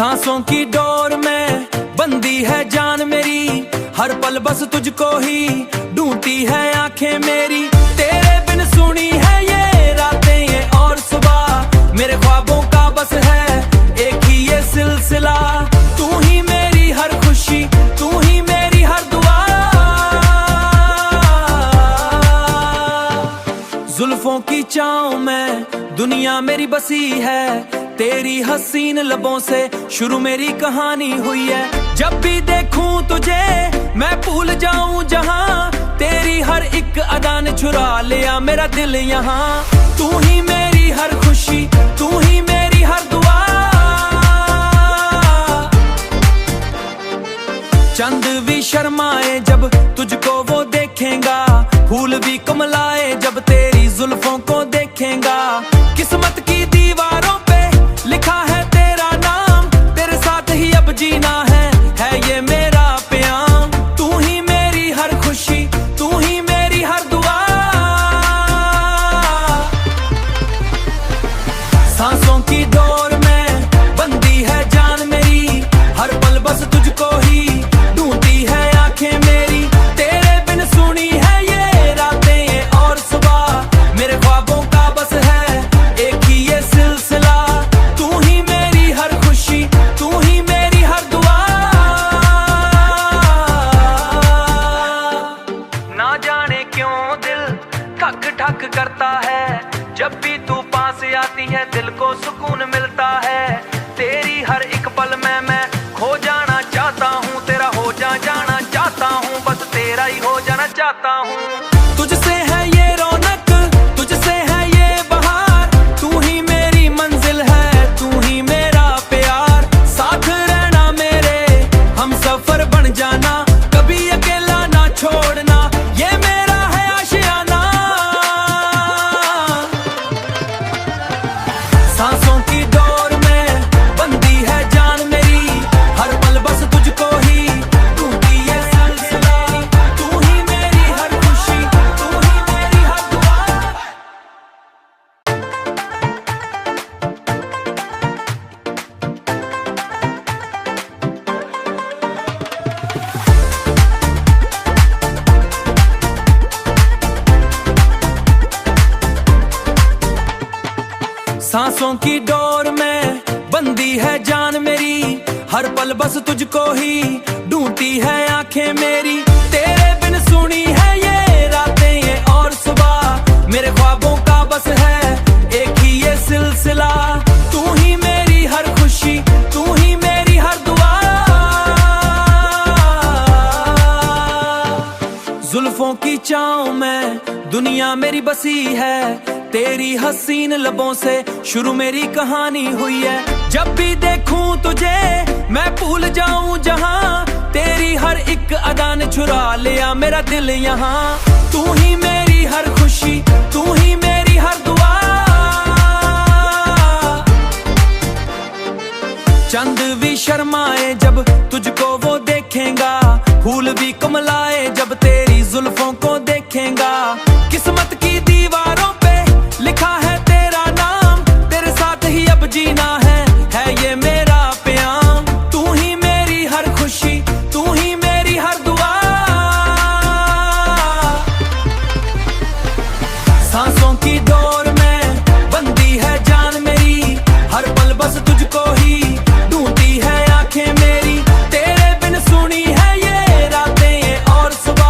सांसों की डोर में बंदी है जान मेरी, हर पल बस तुझको ही ढूंढती है आंखें मेरी। तेरे बिन सुनी है ये रातें ये और सुबह, मेरे ख्वाबों का बस है एक ही ये सिलसिला। तू ही मेरी हर खुशी, तू ही मेरी हर दुआ। जुल्फों की छांव में दुनिया मेरी बसी है, तेरी हसीन लबों से शुरू मेरी कहानी हुई है। जब भी देखूं तुझे मैं भूल जाऊं जहां, तेरी हर एक अदा ने चुरा लिया मेरा दिल यहाँ। तू ही मेरी हर खुशी, तू ही मेरी हर दुआ। चंद भी शर्माए जब तुझको वो देखेगा, फूल भी कमलाए जब तेरी जुल्फों को देखेगा। किस्मत की दीवारों पे लिखा है तेरा नाम, तेरे साथ ही अब जीना है ये मेरा प्याम। तू ही मेरी हर खुशी, तू ही मेरी हर दुआ। सांसों की डोर में बंदी है जान मेरी, हर पल बस तुझको ही ढूंढती है आंखें मेरी। तेरे बिन सुनी है ये रातें ये और सुबह, मेरे ख्वाबों का बस है एक ही ये सिलसिला। तू ही मेरी हर खुशी, तू ही मेरी हर दुआ। ना जाने क्यों दिल ठक ठक करता है, जब भी तू पास आती है दिल को सुकून मिलता है। तेरी हर एक पल में मैं खो जाना चाहता हूँ, तेरा हो जाना चाहता हूँ, बस तेरा ही हो जाना चाहता हूँ। तुझसे है ये रौनक, तुझसे है ये बहार, तू ही मेरी मंजिल है, तू ही मेरा प्यार। साथ रहना मेरे हम सफर बन जाना, कभी अकेला ना छोड़ना, ये मेरा है आशियाना। सांसों की डोर में बंदी है जान मेरी, हर पल बस तुझको ही ढूंढती है सिलसिला। तू ही मेरी हर खुशी, तू ही मेरी हर दुआ। सांसों की डोर में बंदी है जान मेरी, हर पल बस तुझको ही ढूंढती है आंखें मेरी। तेरे बिन सुनी है ये रातें ये और सुबह, मेरे ख्वाबों का बस है एक ही ये सिलसिला। तू ही मेरी हर खुशी, तू ही मेरी हर दुआ। जुल्फों की छांव में दुनिया मेरी बसी है, तेरी हसीन लबों से शुरू मेरी कहानी हुई है। जब भी देखूं तुझे मैं भूल जाऊं जहां, तेरी हर एक अदा ने चुरा लिया मेरा दिल यहाँ। तू ही मेरी हर खुशी, तू ही मेरी हर दुआ। चंद भी शर्माए जब तुझको वो देखेगा, फूल भी कमलाए जब तेरी जुल्फों को देखेगा। किस्मत की दीवारों पे लिखा है तेरा नाम, तेरे साथ ही अब जीना है ये मेरा प्याम। तू ही मेरी हर खुशी, तू ही मेरी हर दुआ। सांसों की डोर में बंदी है जान मेरी, हर पल बस तुझको ही ढूंढती है आंखें मेरी। तेरे बिन सुनी है ये रातें ये और सुबह,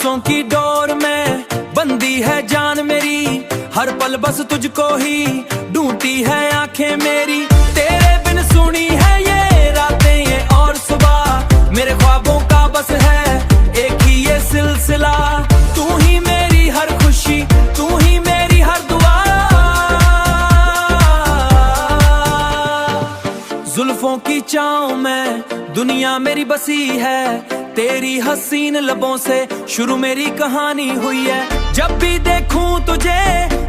सांसों की डोर में बंदी है जान मेरी, हर पल बस तुझको ही ढूंढती है आंखें मेरी। तेरे बिन सुनी है ये रातें ये और सुबह, मेरे ख्वाबों का बस है एक ही ये सिलसिला। तू ही मेरी हर खुशी, तू ही मेरी हर दुआ। जुल्फों की छांव में दुनिया मेरी बसी है, तेरी हसीन लबों से शुरू मेरी कहानी हुई है। जब भी देखूं तुझे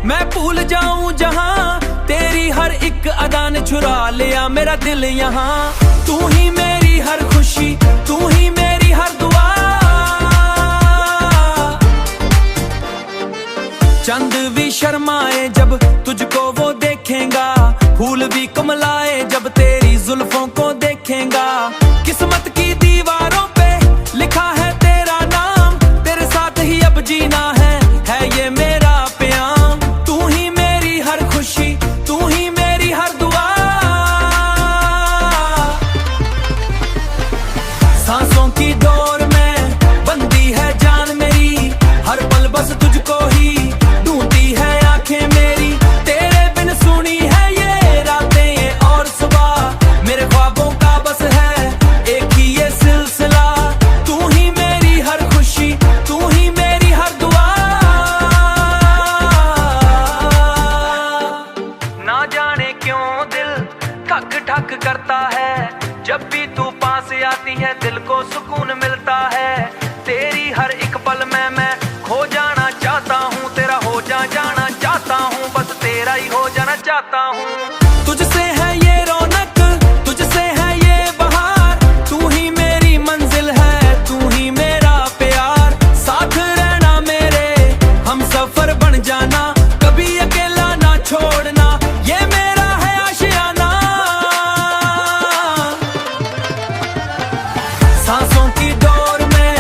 मैं भूल जाऊं जहां, तेरी हर एक अदा ने चुरा लिया मेरा दिल यहाँ। तू ही मेरी हर खुशी, तू ही मेरी हर दुआ। चंद भी शर्माए जब तुझको वो देखेगा, फूल भी कमलाए जब तेरी जुल्फों को देखेगा। किस्मत की दीवारों पे लिखा है तेरा नाम, तेरे साथ ही अब जीना है ये मेरा प्याम। तू ही मेरी हर खुशी, तू ही मेरी हर दुआ। सांसों की डोर में बंदी है जान मेरी, हर पल बस तुझको ही ढूंढती है आंखें मेरी। तेरे बिन सुनी है ये रातें ये और सुबह, मेरे ख्वाबों का बस है एक ही ये सिलसिला। तू ही मेरी हर खुशी, तू ही मेरी हर दुआ। ना जाने क्यों दिल ठक ठक करता है, जब भी तू पास आती है दिल को सुकून मिलता है। तेरी हर एक पल में मैं खो जाना चाहता हूँ, तेरा हो जाना चाहता हूँ, बस तेरा ही हो जाना चाहता हूँ। तुझसे है ये रौनक, तुझसे है ये बहार, तू ही मेरी मंजिल है, तू ही मेरा प्यार। साथ रहना मेरे हम सफर बन जाना, कभी अकेला ना छोड़ना, ये मेरा है आशियाना। सांसों की डोर में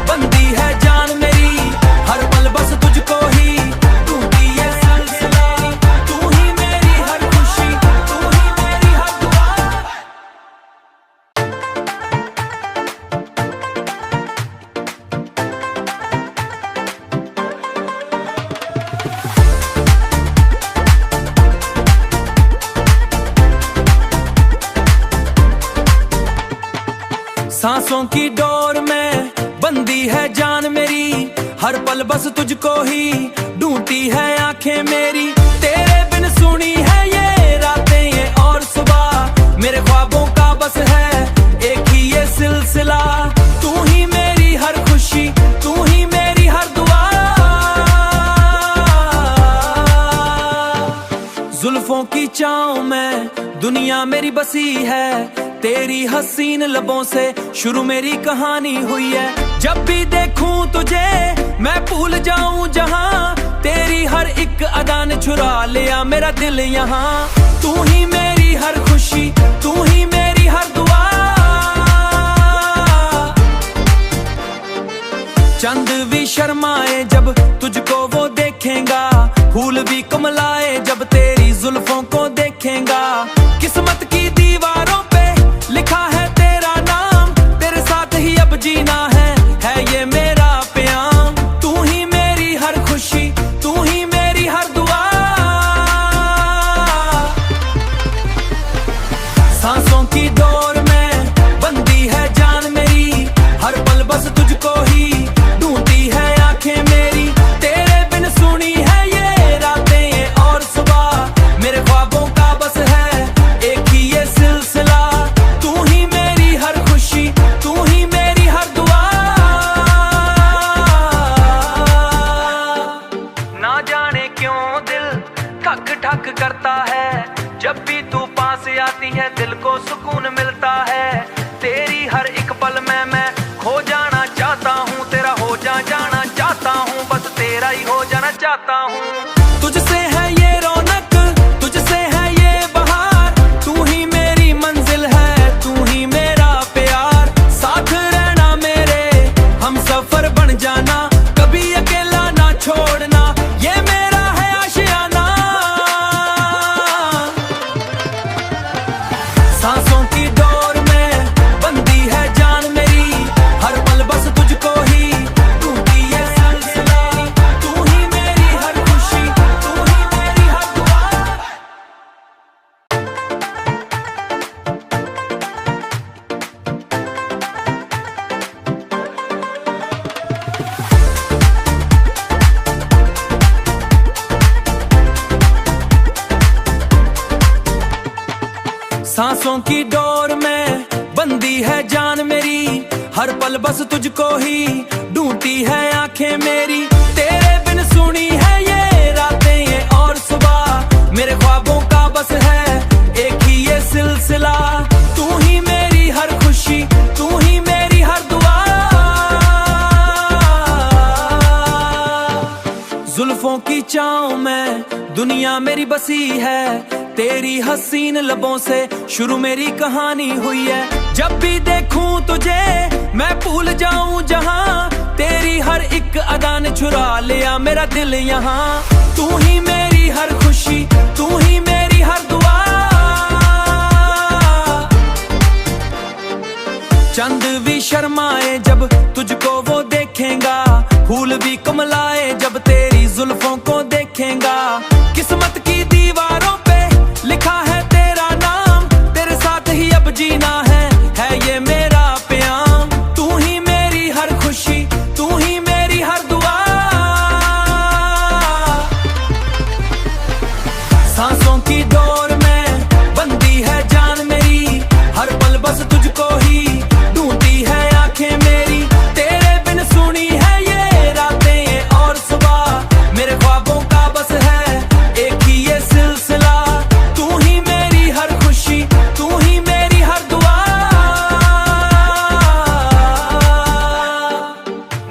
बंदी है जान मेरी, हर पल बस तुझको ही ढूंढती है सिलसिला। तू ही मेरी हर खुशी, तू ही मेरी हर दुआ। सांसों की डोर में बंदी है जान मेरी, हर पल बस तुझको ही ढूंढती है आंखें मेरी। तेरे बिन सुनी है ये रातें ये और सुबह, मेरे ख्वाबों का बस है एक ही ये सिलसिला। तू ही मेरी हर खुशी, तू ही मेरी हर दुआ। जुल्फों की छांव में दुनिया मेरी बसी है, तेरी हसीन लबों से शुरू मेरी कहानी हुई है। जब भी देखूं तुझे मैं भूल जाऊं जहां, तेरी हर एक अदा ने चुरा लिया मेरा दिल यहाँ। तू ही मेरी हर खुशी, तू ही मेरी हर दुआ। चंद भी शर्माए जब तुझको वो देखेगा, फूल भी कमलाए जब तेरी जुल्फों को देखेगा। किस्मत की दीवारों पे लिखा है तेरा नाम, तेरे साथ ही अब जीना है ये मेरा प्याम। तू ही मेरी हर खुशी, तू ही मेरी हर दुआ। सांसों की डोर में बंदी है जान मेरी, हर पल बस तुझको ही ढूंढती है आंखें मेरी। तेरे बिन सुनी है ये रातें ये और सुबह, मेरे ख्वाबों का बस है एक ही ये सिलसिला। तू ही मेरी हर खुशी, तू ही मेरी हर दुआ। ना जाने क्यों दिल ठक ठक करता है, जब भी तू पास आती है दिल को सुकून मिलता है। तेरी हर एक पल में मैं खो जाना चाहता हूँ, तेरा हो जाना चाहता हूँ, बस तेरा ही हो जाना चाहता हूँ। तुझसे है ये रौनक, तुझसे है ये बहार, तू ही मेरी मंजिल है, तू ही मेरा प्यार। साथ रहना मेरे हम सफर बन जाना, कभी अकेला ना छोड़ना, ये मेरा है आशियाना। सांसों की डोर में बंदी है जान मेरी, हर पल बस तुझको ही ढूंढती है सांसों की डोर में बंदी है जान मेरी, हर पल बस तुझको ही ढूंढती है आंखें मेरी। तेरे बिन सुनी है ये रातें ये और सुबह, मेरे ख्वाबों का बस है एक ही ये सिलसिला। तू ही मेरी हर खुशी, तू ही मेरी हर दुआ। जुल्फों की छांव में दुनिया मेरी बसी है, तेरी हसीन लबों से शुरू मेरी कहानी हुई है। जब भी देखूं तुझे मैं भूल जाऊं जहां, तेरी हर एक अदा ने चुरा लिया मेरा दिल यहाँ। तू ही मेरी हर खुशी, तू ही मेरी हर दुआ। चंद भी शर्माए जब तुझको वो देखेगा, फूल भी कमलाए जब तेरी जुल्फों को देखेगा। किस्मत की दीवारों पे लिखा है तेरा नाम, तेरे साथ ही अब जीना है ये मेरा प्याम। तू ही मेरी हर खुशी, तू ही मेरी हर दुआ। सांसों की डोर में बंदी है जान मेरी, हर पल बस तुझको ही ढूंढती है आंखें मेरी। तेरे बिन सुनी है ये रातें ये और सुबह, मेरे ख्वाबों का बस है एक ही ये सिलसिला। तू ही मेरी हर खुशी, तू ही मेरी हर दुआ।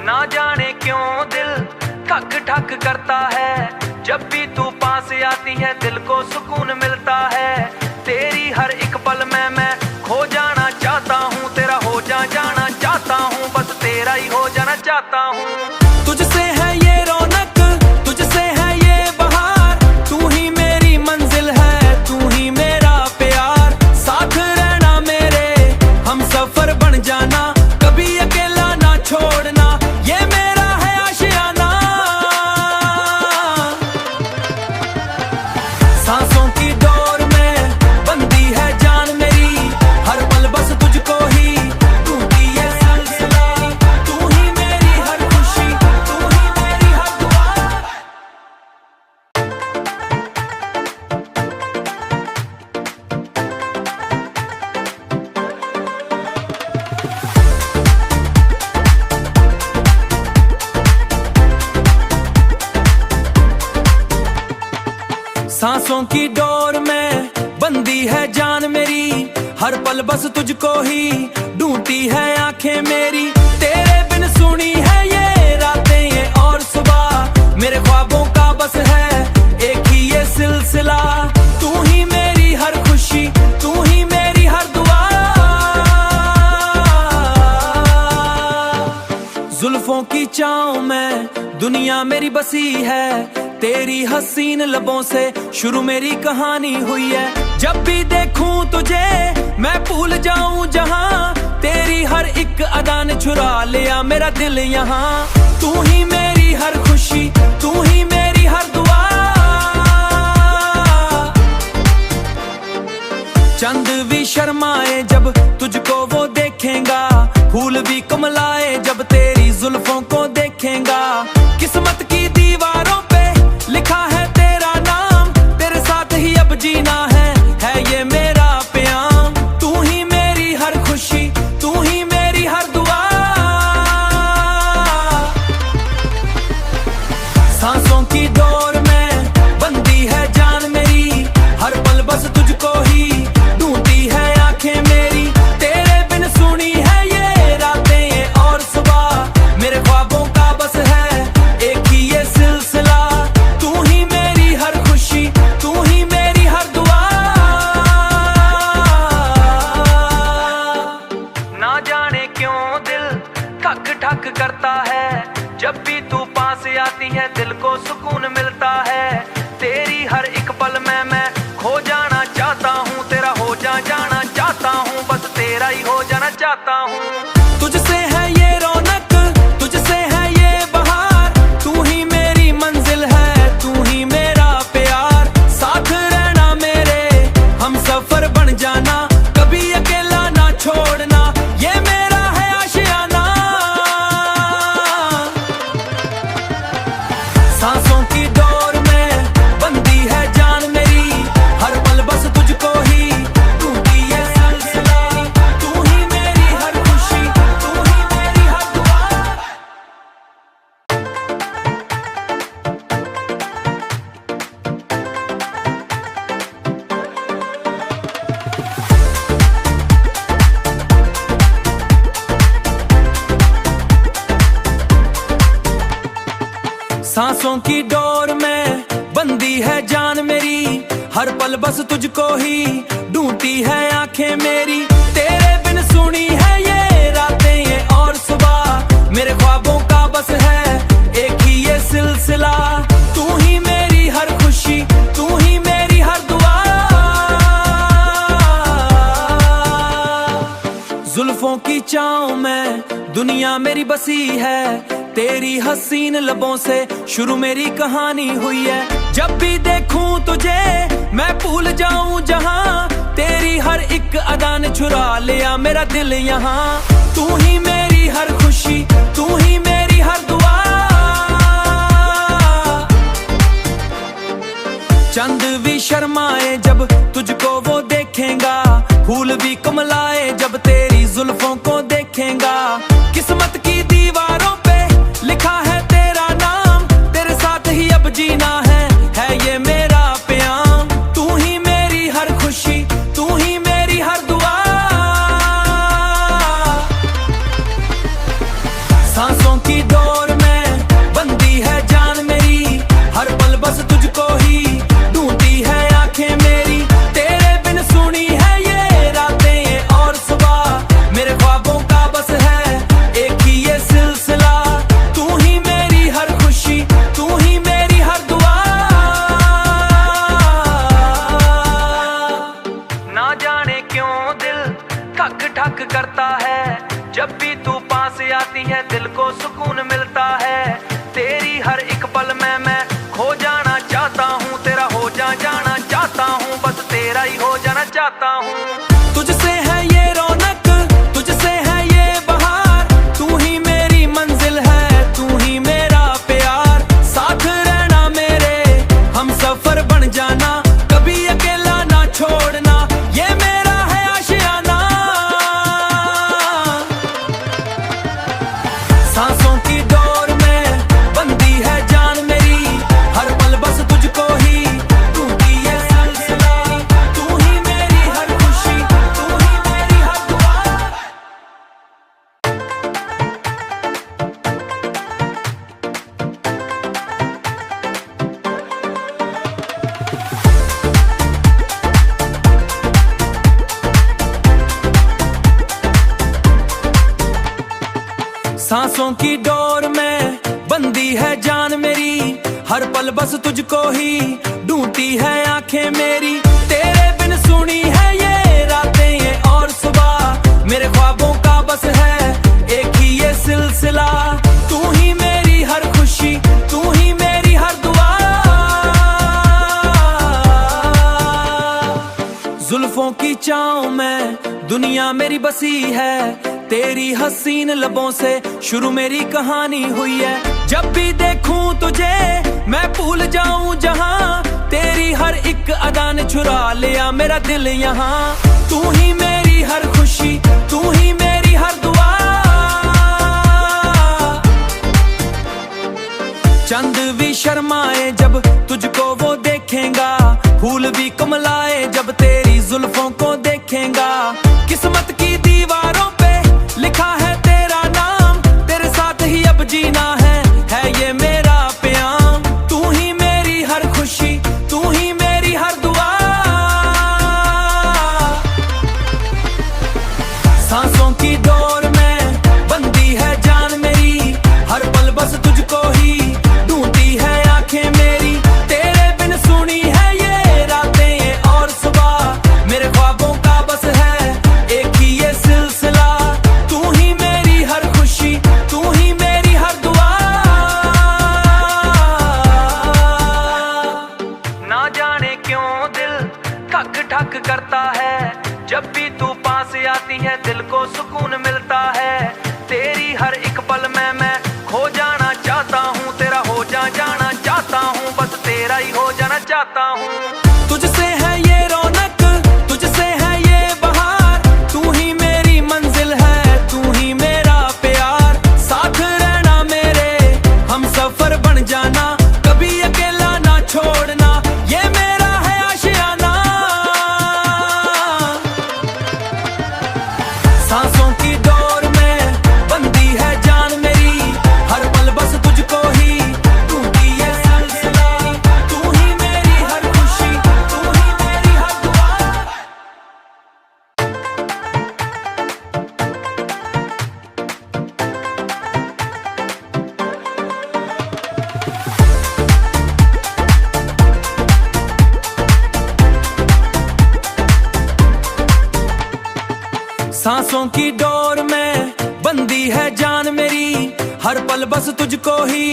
ना जाने क्यों दिल ठक ठक करता है, जब भी तू पास आती है दिल को सुकून मिलता है। तेरी हर एक पल में मैं खो जाना चाहता हूँ, तेरा हो जाना चाहता हूँ, बस तेरा ही हो जाना चाहता हूँ। तुझसे है ये रौनक, तुझसे है ये बहार, तू ही मेरी मंजिल है, तू ही मेरा प्यार। साथ रहना मेरे हम सफर बन जाना, कभी अकेला ना छोड़ना, ये मेरा है आशियाना। सांसों की डोर में बंदी है जान मेरी, हर पल बस तुझको ही ढूंढती है सिलसिला। तू ही मेरी हर खुशी, तू ही मेरी हर दुआ। सांसों की डोर में बंदी है जान मेरी, हर पल बस तुझको ही ढूंढती है आंखें मेरी। तेरे बिन सुनी है ये रातें ये और सुबह, मेरे ख्वाबों का बस है एक ही ये सिलसिला। तू ही मेरी हर खुशी, तू ही मेरी हर दुआ। जुल्फों की छांव में दुनिया मेरी बसी है, तेरी हसीन लबों से शुरू मेरी कहानी हुई है। जब भी देखूं तुझे मैं भूल जाऊं जहां, तेरी हर एक अदा ने चुरा लिया मेरा दिल यहाँ। तू ही मेरी हर खुशी, तू ही मेरी हर दुआ। चंद भी शर्माए जब तुझको वो देखेगा, फूल भी कमलाए जब तेरी जुल्फों को देखेगा। किस्मत की दीवारों पे लिखा है तेरा नाम, तेरे साथ ही अब जीना है ये मेरा प्याम। तू ही मेरी हर खुशी, तू ही मेरी हर दुआ। सांसों की डोर में बंदी है जान मेरी, हर पल बस तुझको ही ढूंढती है आंखें मेरी। तेरे बिन सुनी है ये रातें ये और सुबह, मेरे ख्वाबों का बस है एक ही ये सिलसिला। तू ही मेरी हर खुशी, तू ही मेरी हर दुआ। ना जाने क्यों दिल ठक ठक करता है, जब भी तू पास आती है दिल को सुकून मिलता है। तेरी हर एक पल में मैं खो जाना चाहता हूँ, तेरा हो जाना चाहता हूँ, बस तेरा ही हो जाना चाहता हूँ। तुझसे है ये रौनक, तुझसे है ये बहार, तू ही मेरी मंजिल है, तू ही मेरा प्यार। साथ रहना मेरे हम सफर बन जाना, कभी अकेला ना छोड़ना, ये मेरा है आशियाना। सांसों की डोर में बंदी है जान मेरी, हर पल बस तुझको ही ढूंढती सांसों की डोर में बंदी है जान मेरी, हर पल बस तुझको ही ढूंढती है आंखें मेरी। तेरे बिन सुनी है ये रातें ये और सुबह, मेरे ख्वाबों का बस है एक ही ये सिलसिला। तू ही मेरी हर खुशी, तू ही मेरी हर दुआ। जुल्फों की छांव में दुनिया मेरी बसी है, तेरी हसीन लबों से शुरू मेरी कहानी हुई है। जब भी देखूं तुझे मैं भूल जाऊं जहां, तेरी हर एक अदा ने चुरा लिया मेरा दिल यहाँ। तू ही मेरी हर खुशी, तू ही मेरी हर दुआ। चंद भी शर्माए जब तुझको वो देखेगा, फूल भी कमलाए जब तेरी जुल्फों को देखेगा। किस्मत की दीवारों पे लिखा है तेरा नाम, तेरे साथ ही अब जीना है ये मेरा प्याम। तू ही मेरी हर खुशी, तू ही मेरी हर दुआ। सांसों की डोर में बंदी है जान मेरी, हर पल बस तुझको ही ढूंढती है आंखें मेरी। तेरे बिन सुनी है ये रातें ये और सुबह, मेरे ख्वाबों का बस है एक ही ये सिलसिला। तू ही मेरी हर खुशी, तू ही मेरी हर दुआ। ना जाने क्यों दिल ठक ठक करता है, जब भी तू पास आती है दिल को सुकून मिलता है। तेरी हर एक पल में मैं खो जाना चाहता हूँ, तेरा हो जाना चाहता हूँ, बस तेरा ही हो जाना चाहता हूँ। तुझसे है ये रौनक, तुझसे है ये बहार, तू ही मेरी मंजिल है, तू ही मेरा प्यार। साथ रहना मेरे, हम सफर बन जाना, कभी अकेला ना छोड़ना, ये मेरा है आशियाना। सांसों की डोर में बंदी है जान मेरी, हर पल बस तुझको ही ढूंढती है सिलसिला। तू ही मेरी हर खुशी, तू ही मेरी हर दुआ। सांसों की डोर में बंदी है जान मेरी, हर पल बस तुझको ही ढूंढती है आंखें मेरी। तेरे बिन सुनी है ये रातें ये और सुबह, मेरे ख्वाबों का बस है एक ही ये सिलसिला। तू ही मेरी हर खुशी, तू ही मेरी हर दुआ। जुल्फों की छांव में दुनिया मेरी बसी है, तेरी हसीन लबों से शुरू मेरी कहानी हुई है। जब भी देखूं तुझे मैं भूल जाऊं जहां, तेरी हर एक अदा ने चुरा लिया मेरा दिल यहाँ। तू ही मेरी हर खुशी, तू ही मेरी हर दुआ। चंद भी शर्माए जब तुझको वो देखेगा, फूल भी कमलाए जब तेरी जुल्फों को देखेगा। किस्मत की दीवारों पे लिखा है तेरा नाम, तेरे साथ ही अब जीना है ये मेरा प्याम। तू ही मेरी हर खुशी, तू ही मेरी हर दुआ। सांसों की डोर में बंदी है जान मेरी, हर पल बस तुझको ही ढूंढती है आंखें मेरी। तेरे बिन सुनी है ये रातें ये और सुबह, मेरे ख्वाबों का बस है एक ही ये सिलसिला। तू ही मेरी हर खुशी, तू ही मेरी हर दुआ। ना जाने क्यों दिल ठक ठक करता है, जब भी तू पास आती है दिल को सुकून मिलता है। तेरी हर एक पल में मैं खो जाना चाहता हूँ, तेरा हो जाना चाहता हूँ, बस तेरा ही हो जाना चाहता हूँ। तुझसे है ये रौनक, तुझसे है ये बहार, तू ही मेरी मंजिल है, तू ही मेरा प्यार। साथ रहना मेरे, हम सफर बन जाना, कभी अकेला ना छोड़ना, ये मेरा है आशियाना। सांसों की डोर में बंदी है जान मेरी, हर पल बस तुझको ही ढूंढती है सांसों की डोर में बंदी है जान मेरी, हर पल बस तुझको ही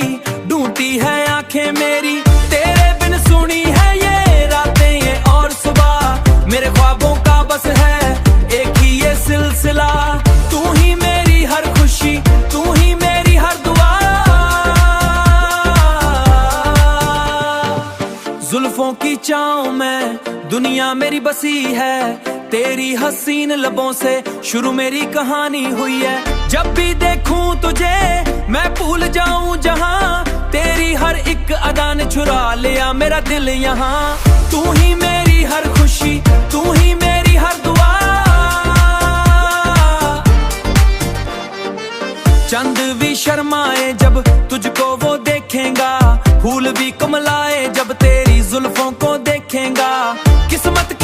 ढूंढती है आंखें मेरी। तेरे बिन सुनी है ये रातें ये और सुबह, मेरे ख्वाबों का बस है एक ही ये सिलसिला। तू ही मेरी हर खुशी, तू ही मेरी हर दुआ। जुल्फों की छांव में दुनिया मेरी बसी है, तेरी हसीन लबों से शुरू मेरी कहानी हुई है। जब भी देखूं तुझे मैं भूल जाऊं जहां, तेरी हर एक अदा ने चुरा लिया मेरा दिल यहाँ। तू ही मेरी हर खुशी, तू ही मेरी हर दुआ। चंद भी शर्माए जब तुझको वो देखेगा, फूल भी कमलाए जब तेरी जुल्फों को देखेगा। किस्मत